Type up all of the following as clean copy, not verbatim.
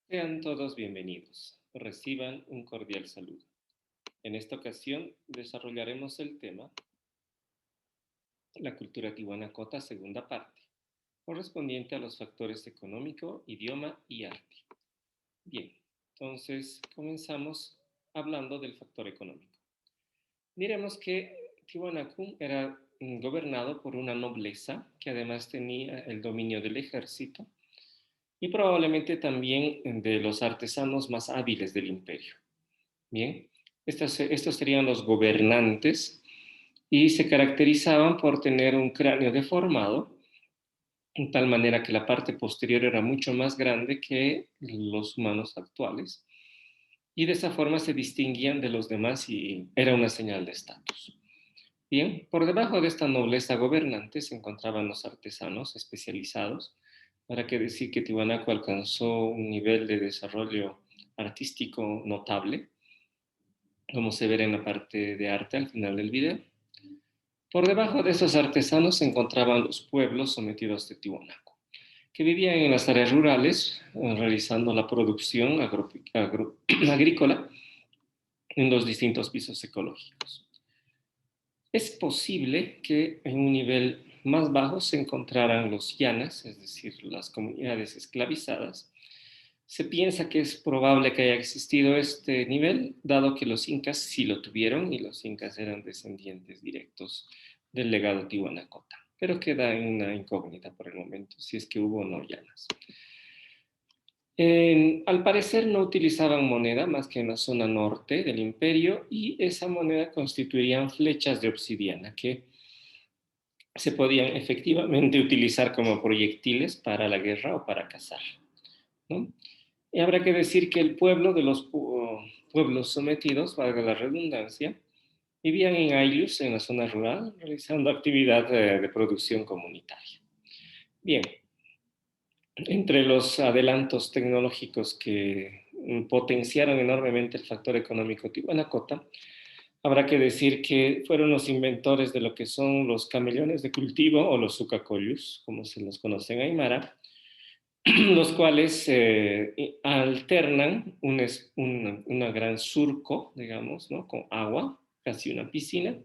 Sean todos bienvenidos. Reciban un cordial saludo. En esta ocasión desarrollaremos el tema la cultura tihuanacota, segunda parte, correspondiente a los factores económico, idioma y arte. Bien, entonces comenzamos hablando del factor económico. Diremos que Tiwanaku era gobernado por una nobleza que además tenía el dominio del ejército y probablemente también de los artesanos más hábiles del imperio. Bien, estos serían los gobernantes y se caracterizaban por tener un cráneo deformado, de tal manera que la parte posterior era mucho más grande que los humanos actuales, y de esa forma se distinguían de los demás y era una señal de estatus. Bien, por debajo de esta nobleza gobernante se encontraban los artesanos especializados, para que decir que Tiwanaku alcanzó un nivel de desarrollo artístico notable, como se verá en la parte de arte al final del video. Por debajo de esos artesanos se encontraban los pueblos sometidos de Tiwanaku, que vivían en las áreas rurales, realizando la producción agrícola en los distintos pisos ecológicos. Es posible que en un nivel más bajo se encontraran los llanas, es decir, las comunidades esclavizadas. Se piensa que es probable que haya existido este nivel, dado que los incas sí lo tuvieron y los incas eran descendientes directos del legado tihuanacota, pero queda en una incógnita por el momento, si es que hubo o no llanas. Al parecer no utilizaban moneda más que en la zona norte del imperio, y esa moneda constituirían flechas de obsidiana que se podían efectivamente utilizar como proyectiles para la guerra o para cazar, ¿no? Y habrá que decir que el pueblo de los pueblos sometidos, valga la redundancia, vivían en Aylus, en la zona rural, realizando actividad de producción comunitaria. Bien, entre los adelantos tecnológicos que potenciaron enormemente el factor económico tihuanacota, habrá que decir que fueron los inventores de lo que son los camellones de cultivo o los sucacoyus, como se los conoce en Aymara, los cuales alternan una gran surco, digamos, ¿no? Con agua, casi una piscina,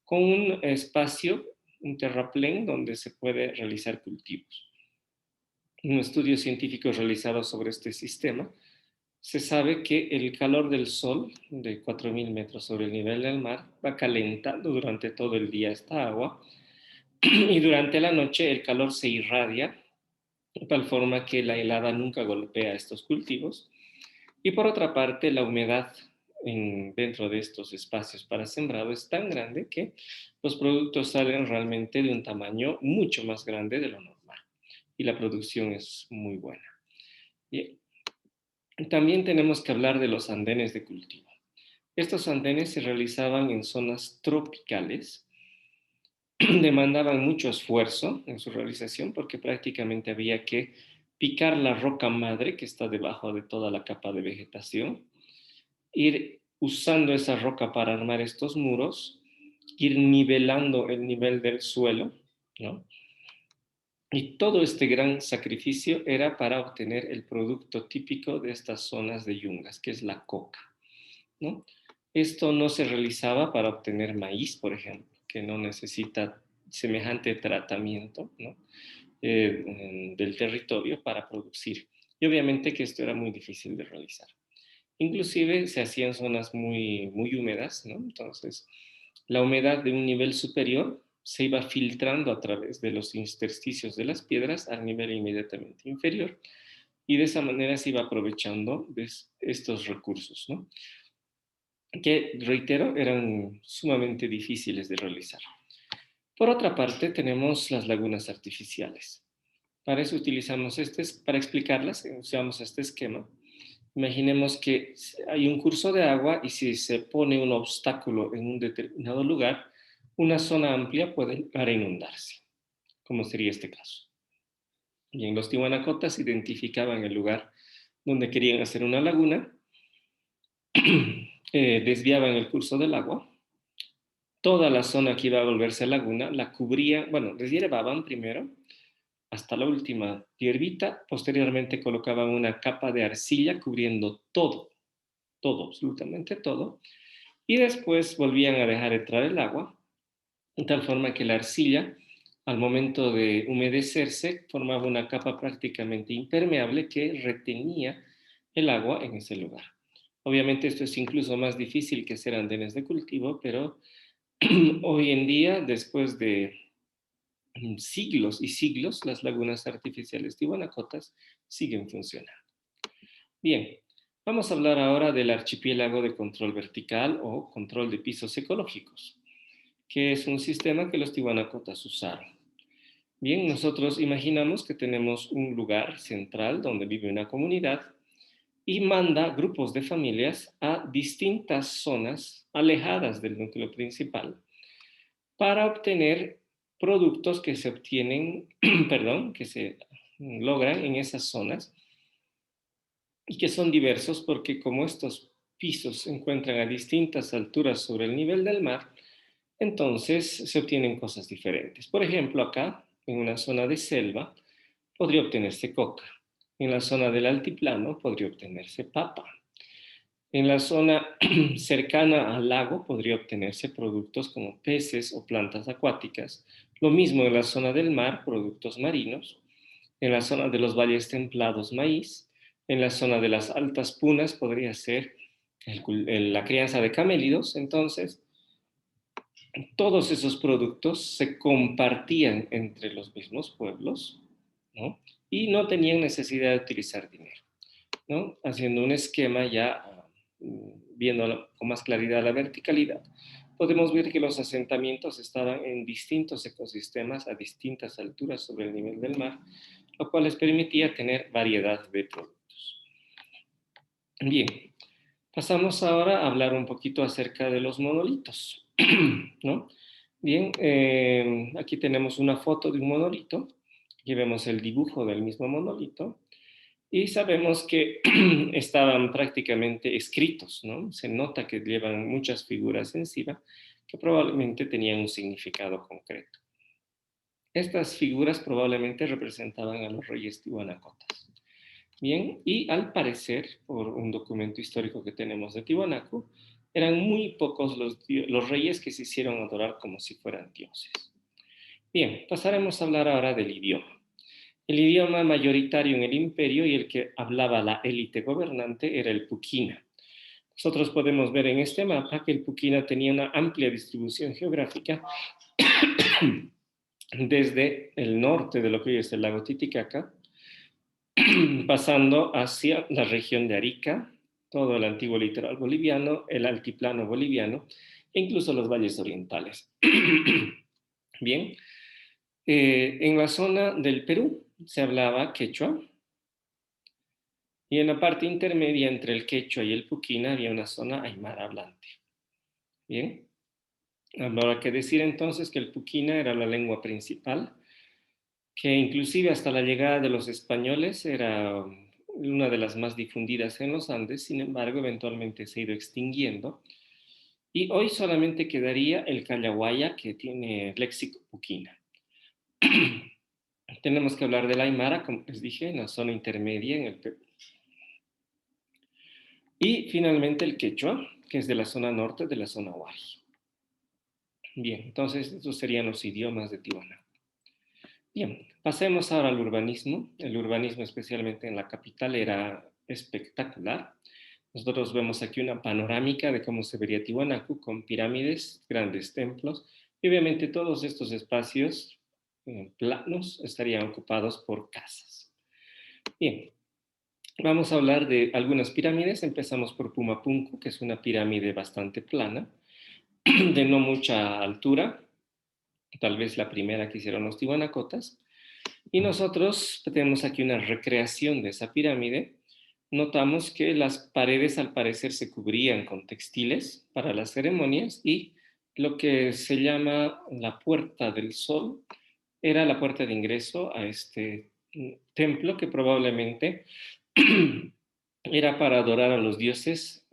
con un espacio, un terraplén donde se puede realizar cultivos. Un estudio científico realizado sobre este sistema, se sabe que el calor del sol, de 4.000 metros sobre el nivel del mar, va calentando durante todo el día esta agua, y durante la noche el calor se irradia de tal forma que la helada nunca golpea estos cultivos. Y por otra parte, la humedad dentro de estos espacios para sembrado es tan grande que los productos salen realmente de un tamaño mucho más grande de lo normal y la producción es muy buena. Bien. También tenemos que hablar de los andenes de cultivo. Estos andenes se realizaban en zonas tropicales, demandaban mucho esfuerzo en su realización porque prácticamente había que picar la roca madre que está debajo de toda la capa de vegetación, ir usando esa roca para armar estos muros, ir nivelando el nivel del suelo, ¿no? Y todo este gran sacrificio era para obtener el producto típico de estas zonas de yungas, que es la coca, ¿no? Esto no se realizaba para obtener maíz, por ejemplo, que no necesita semejante tratamiento, ¿no? Del territorio para producir. Y obviamente que esto era muy difícil de realizar. Inclusive se hacía en zonas muy, muy húmedas, ¿no? Entonces, la humedad de un nivel superior se iba filtrando a través de los intersticios de las piedras al nivel inmediatamente inferior, y de esa manera se iba aprovechando de estos recursos, ¿no? Que, reitero, eran sumamente difíciles de realizar. Por otra parte, tenemos las lagunas artificiales. Para eso utilizamos para explicarlas, usamos este esquema. Imaginemos que hay un curso de agua y si se pone un obstáculo en un determinado lugar, una zona amplia puede llegar a inundarse, como sería este caso. Y en los tihuanacotas identificaban el lugar donde querían hacer una laguna, desviaban el curso del agua, toda la zona que iba a volverse laguna la cubrían, bueno, deshieraban primero, hasta la última hierbita. Posteriormente colocaban una capa de arcilla cubriendo todo, todo, absolutamente todo. Y después volvían a dejar entrar el agua, de tal forma que la arcilla, al momento de humedecerse, formaba una capa prácticamente impermeable que retenía el agua en ese lugar. Obviamente esto es incluso más difícil que hacer andenes de cultivo, pero hoy en día, después de siglos y siglos, las lagunas artificiales tiwanacotas siguen funcionando. Bien, vamos a hablar ahora del archipiélago de control vertical o control de pisos ecológicos, que es un sistema que los tiwanacotas usaron. Bien, nosotros imaginamos que tenemos un lugar central donde vive una comunidad y manda grupos de familias a distintas zonas alejadas del núcleo principal para obtener productos que se obtienen, perdón, que se logran en esas zonas y que son diversos porque como estos pisos se encuentran a distintas alturas sobre el nivel del mar, entonces se obtienen cosas diferentes. Por ejemplo, acá, en una zona de selva, podría obtenerse coca. En la zona del altiplano podría obtenerse papa. En la zona cercana al lago podría obtenerse productos como peces o plantas acuáticas. Lo mismo en la zona del mar, productos marinos. En la zona de los valles templados, maíz. En la zona de las altas punas podría ser la crianza de camélidos. Entonces, todos esos productos se compartían entre los mismos pueblos, ¿no? Y no tenían necesidad de utilizar dinero, ¿no? Haciendo un esquema ya, viendo con más claridad la verticalidad, podemos ver que los asentamientos estaban en distintos ecosistemas a distintas alturas sobre el nivel del mar, lo cual les permitía tener variedad de productos. Bien, pasamos ahora a hablar un poquito acerca de los monolitos, ¿no? Bien, aquí tenemos una foto de un monolito, aquí vemos el dibujo del mismo monolito, y sabemos que estaban prácticamente escritos, ¿no? Se nota que llevan muchas figuras encima que probablemente tenían un significado concreto. Estas figuras probablemente representaban a los reyes tiwanacotas. Bien, y al parecer, por un documento histórico que tenemos de Tiwanaku, eran muy pocos los reyes que se hicieron adorar como si fueran dioses. Bien, pasaremos a hablar ahora del idioma. El idioma mayoritario en el imperio y el que hablaba la élite gobernante era el puquina. Nosotros podemos ver en este mapa que el puquina tenía una amplia distribución geográfica desde el norte de lo que hoy es el lago Titicaca, pasando hacia la región de Arica, todo el antiguo litoral boliviano, el altiplano boliviano e incluso los valles orientales. Bien, en la zona del Perú se hablaba quechua y en la parte intermedia entre el quechua y el puquina había una zona aymara hablante. Bien, habrá que decir entonces que el puquina era la lengua principal, que inclusive hasta la llegada de los españoles era una de las más difundidas en los Andes. Sin embargo, eventualmente se ha ido extinguiendo y hoy solamente quedaría el callahuaya, que tiene léxico puquina. Tenemos que hablar del aymara, como les dije, en la zona intermedia en el Perú. Y finalmente el quechua, que es de la zona norte de la zona Huari. Bien, entonces estos serían los idiomas de Tiwanaku. Bien, pasemos ahora al urbanismo. El urbanismo, especialmente en la capital, era espectacular. Nosotros vemos aquí una panorámica de cómo se vería Tiwanaku, con pirámides, grandes templos, y obviamente todos estos espacios planos estarían ocupados por casas. Bien, vamos a hablar de algunas pirámides. Empezamos por Pumapunku, que es una pirámide bastante plana, de no mucha altura, tal vez la primera que hicieron los tiwanacotas. Y nosotros tenemos aquí una recreación de esa pirámide. Notamos que las paredes al parecer se cubrían con textiles para las ceremonias y lo que se llama la Puerta del Sol era la puerta de ingreso a este templo que probablemente era para adorar a los dioses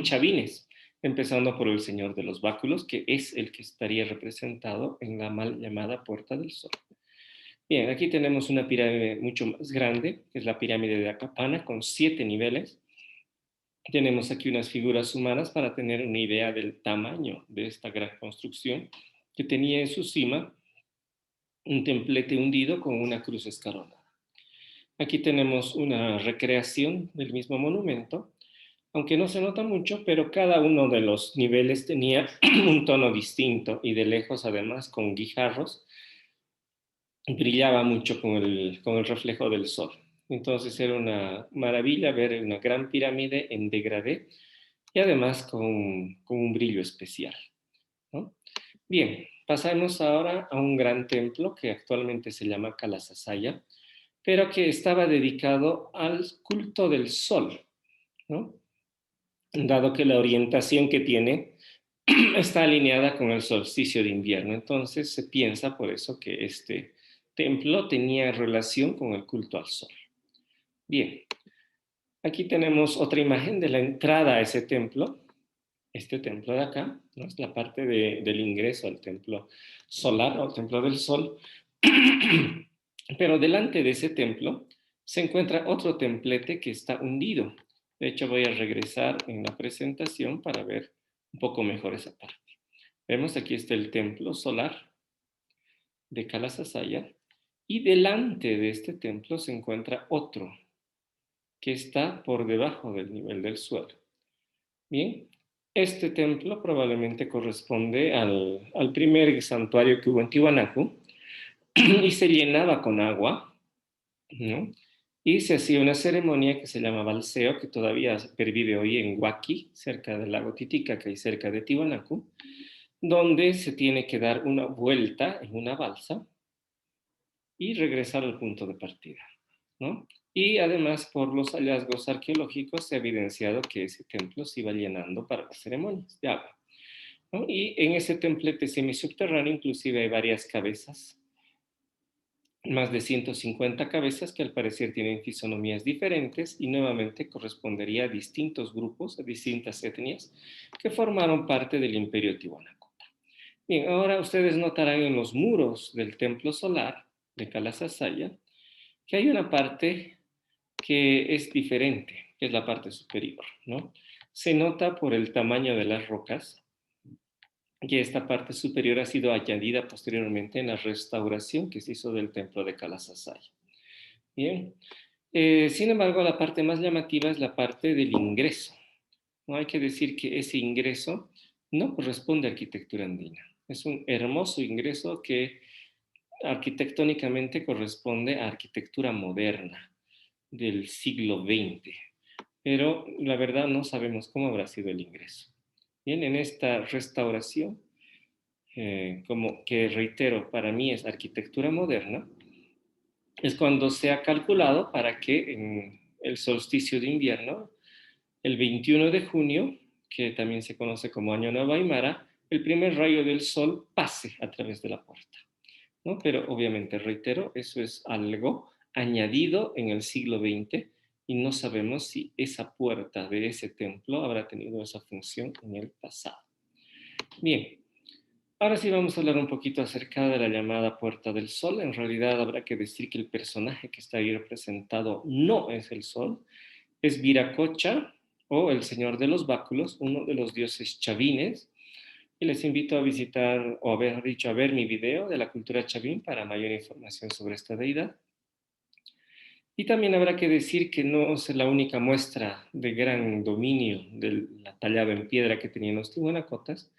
chavines, empezando por el Señor de los Báculos, que es el que estaría representado en la mal llamada Puerta del Sol. Bien, aquí tenemos una pirámide mucho más grande, que es la pirámide de Acapana, con 7 niveles. Tenemos aquí unas figuras humanas para tener una idea del tamaño de esta gran construcción, que tenía en su cima un templete hundido con una cruz escalonada. Aquí tenemos una recreación del mismo monumento, aunque no se nota mucho, pero cada uno de los niveles tenía un tono distinto y de lejos además con guijarros brillaba mucho con el reflejo del sol. Entonces era una maravilla ver una gran pirámide en degradé y además con un brillo especial, ¿no? Bien, pasamos ahora a un gran templo que actualmente se llama Kalasasaya, pero que estaba dedicado al culto del sol, ¿no? Dado que la orientación que tiene está alineada con el solsticio de invierno. Entonces se piensa por eso que este templo tenía relación con el culto al sol. Bien, aquí tenemos otra imagen de la entrada a ese templo. Este templo de acá, ¿no? Es la parte del ingreso al templo solar o al templo del sol. Pero delante de ese templo se encuentra otro templete que está hundido. De hecho, voy a regresar en la presentación para ver un poco mejor esa parte. Vemos aquí está el templo solar de Kalasasaya y delante de este templo se encuentra otro que está por debajo del nivel del suelo. Bien, este templo probablemente corresponde al primer santuario que hubo en Tiwanaku y se llenaba con agua, ¿no? Y se hacía una ceremonia que se llama balseo, que todavía pervive hoy en Huaki, cerca del lago Titicaca y cerca de Tiwanaku, donde se tiene que dar una vuelta en una balsa y regresar al punto de partida, ¿no? Y además, por los hallazgos arqueológicos, se ha evidenciado que ese templo se iba llenando para las ceremonias de agua, ¿no? Y en ese templete semisubterráneo inclusive hay varias cabezas, más de 150 cabezas que al parecer tienen fisonomías diferentes y nuevamente correspondería a distintos grupos, a distintas etnias que formaron parte del imperio Tiwanaku. Bien, ahora ustedes notarán en los muros del templo solar de Kalasasaya que hay una parte que es diferente, que es la parte superior, ¿no? Se nota por el tamaño de las rocas que esta parte superior ha sido añadida posteriormente en la restauración que se hizo del templo de Kalasasaya. Bien, sin embargo, la parte más llamativa es la parte del ingreso. No hay que decir que ese ingreso no corresponde a arquitectura andina. Es un hermoso ingreso que arquitectónicamente corresponde a arquitectura moderna del siglo XX, pero la verdad no sabemos cómo habrá sido el ingreso. Bien, en esta restauración, como que reitero, para mí es arquitectura moderna, es cuando se ha calculado para que en el solsticio de invierno, el 21 de junio, que también se conoce como Año Nuevo Aymara, el primer rayo del sol pase a través de la puerta, ¿no? Pero obviamente, reitero, eso es algo añadido en el siglo XX y no sabemos si esa puerta de ese templo habrá tenido esa función en el pasado. Bien, ahora sí vamos a hablar un poquito acerca de la llamada Puerta del Sol. En realidad habrá que decir que el personaje que está ahí representado no es el Sol, es Viracocha o el Señor de los Báculos, uno de los dioses chavines. Y les invito a visitar, o haber dicho, a ver mi video de la cultura chavín para mayor información sobre esta deidad. Y también habrá que decir que no es la única muestra de gran dominio del tallado en piedra que tenían los tihuanacotas.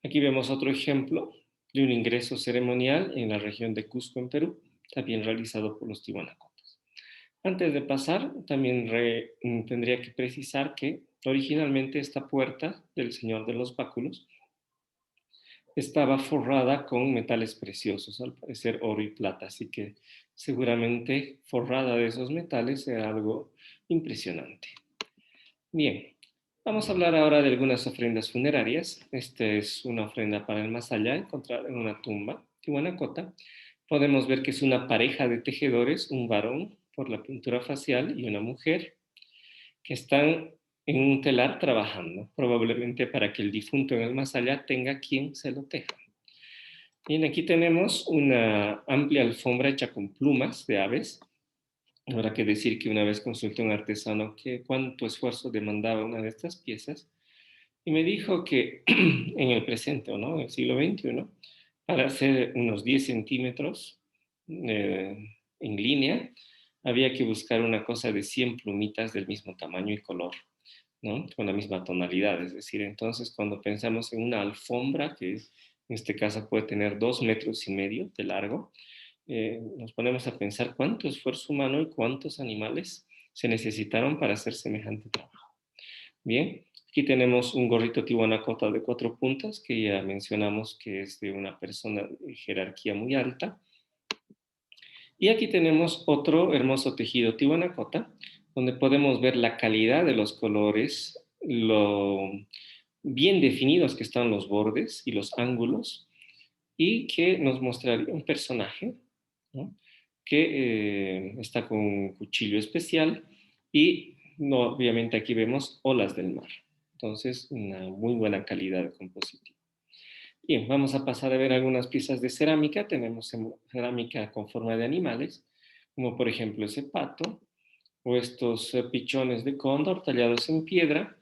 Aquí vemos otro ejemplo de un ingreso ceremonial en la región de Cusco, en Perú, también realizado por los tihuanacotas. Antes de pasar, también tendría que precisar que originalmente esta puerta del Señor de los Báculos estaba forrada con metales preciosos, al parecer oro y plata, así que seguramente forrada de esos metales era algo impresionante. Bien, vamos a hablar ahora de algunas ofrendas funerarias. Esta es una ofrenda para el más allá, encontrada en una tumba tihuanacota. Podemos ver que es una pareja de tejedores, un varón por la pintura facial y una mujer, que están en un telar trabajando, probablemente para que el difunto en el más allá tenga quien se lo teja. Bien, aquí tenemos una amplia alfombra hecha con plumas de aves. Habrá que decir que una vez consulté a un artesano que cuánto esfuerzo demandaba una de estas piezas y me dijo que en el presente, ¿o no? En el siglo XXI, para hacer unos 10 centímetros eh, en línea, había que buscar una cosa de 100 plumitas del mismo tamaño y color, ¿no? Con la misma tonalidad. Es decir, entonces cuando pensamos en una alfombra, que en este caso puede tener 2,5 metros de largo, nos ponemos a pensar cuánto esfuerzo humano y cuántos animales se necesitaron para hacer semejante trabajo. Bien, aquí tenemos un gorrito tihuanacota de 4 puntas, que ya mencionamos que es de una persona de jerarquía muy alta. Y aquí tenemos otro hermoso tejido tihuanacota, donde podemos ver la calidad de los colores, lo bien definidos que están los bordes y los ángulos, y que nos mostraría un personaje, ¿no? Que está con un cuchillo especial y no, obviamente aquí vemos olas del mar. Entonces, una muy buena calidad de compositivo. Bien, vamos a pasar a ver algunas piezas de cerámica. Tenemos cerámica con forma de animales, como por ejemplo ese pato, o estos pichones de cóndor tallados en piedra,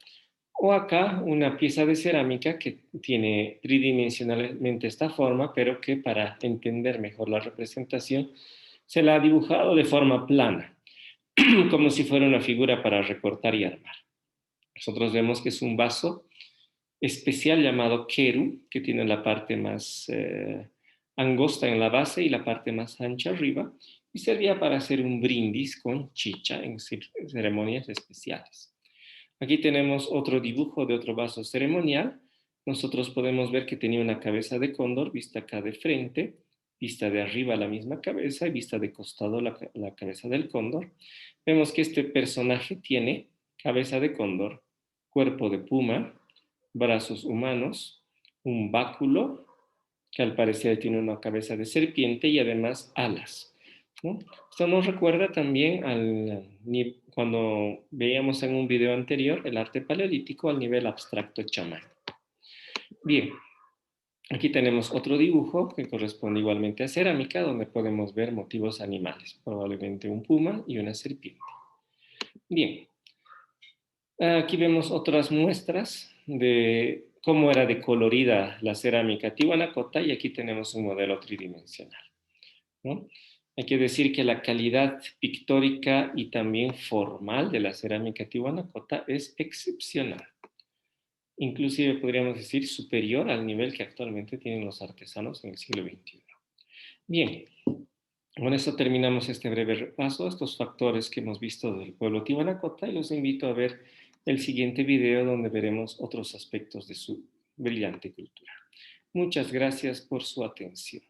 o acá una pieza de cerámica que tiene tridimensionalmente esta forma, pero que para entender mejor la representación se la ha dibujado de forma plana, como si fuera una figura para recortar y armar. Nosotros vemos que es un vaso especial llamado Keru, que tiene la parte más angosta en la base y la parte más ancha arriba, y servía para hacer un brindis con chicha en ceremonias especiales. Aquí tenemos otro dibujo de otro vaso ceremonial. Nosotros podemos ver que tenía una cabeza de cóndor vista acá de frente, vista de arriba la misma cabeza y vista de costado la cabeza del cóndor. Vemos que este personaje tiene cabeza de cóndor, cuerpo de puma, brazos humanos, un báculo, que al parecer tiene una cabeza de serpiente y además alas, ¿no? Esto nos recuerda también cuando veíamos en un video anterior el arte paleolítico al nivel abstracto chamán. Bien, aquí tenemos otro dibujo que corresponde igualmente a cerámica, donde podemos ver motivos animales, probablemente un puma y una serpiente. Bien, aquí vemos otras muestras de cómo era de colorida la cerámica tihuanacota y aquí tenemos un modelo tridimensional, ¿no? Hay que decir que la calidad pictórica y también formal de la cerámica tihuanacota es excepcional. Inclusive podríamos decir superior al nivel que actualmente tienen los artesanos en el siglo XXI. Bien, con eso terminamos este breve repaso, estos factores que hemos visto del pueblo tihuanacota y los invito a ver el siguiente video donde veremos otros aspectos de su brillante cultura. Muchas gracias por su atención.